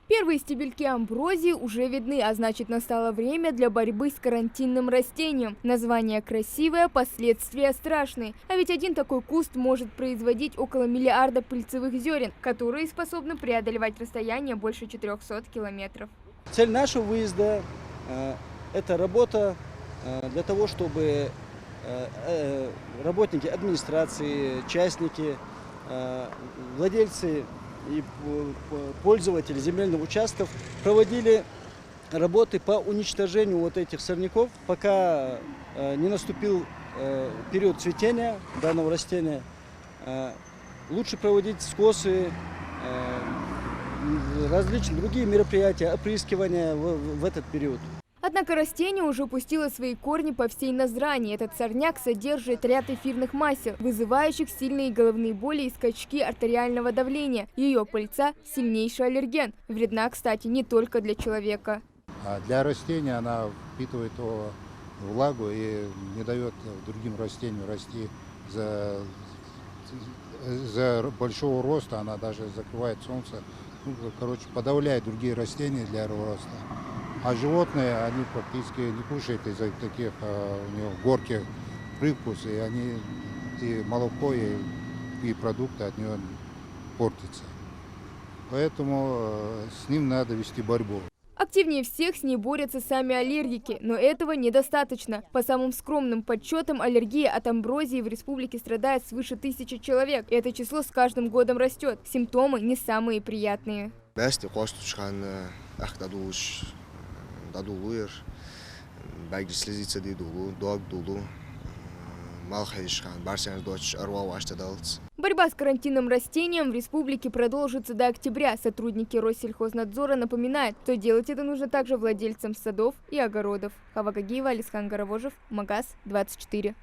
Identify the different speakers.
Speaker 1: Первые стебельки амброзии уже видны, а значит, настало время для борьбы с карантинным растением. Название красивое, последствия страшные. А ведь один такой куст может производить около миллиарда пыльцевых зерен, которые способны преодолевать расстояние больше 400 километров.
Speaker 2: Цель нашего выезда это работа для того, чтобы работники администрации, частники, владельцы и пользователи земельных участков проводили работы по уничтожению вот этих сорняков, пока не наступил период цветения данного растения. Лучше проводить скосы, различные другие мероприятия, опрыскивания в этот период.
Speaker 1: Однако растение уже пустило свои корни по всей Назрани. Этот сорняк содержит ряд эфирных масел, вызывающих сильные головные боли и скачки артериального давления. Ее пыльца – сильнейший аллерген. Вредна, кстати, не только для человека.
Speaker 3: Для растения она впитывает влагу и не дает другим растениям расти. За большого роста она даже закрывает солнце. Подавляет другие растения для роста. А животные, они практически не кушают из-за таких, у них горьких привкус, и они и молоко, и продукты от него портятся. Поэтому с ним надо вести борьбу.
Speaker 1: Активнее всех с ней борются сами аллергики, но этого недостаточно. По самым скромным подсчетам, аллергия от амброзии в республике страдает свыше 1000 человек. И это число с каждым годом растет. Симптомы не самые приятные. Борьба с карантинным растением в республике продолжится до октября. Сотрудники Россельхознадзора напоминают, что делать это нужно также владельцам садов и огородов. Хава Гагиева, Алисхан Гаравожев, Магаз 24.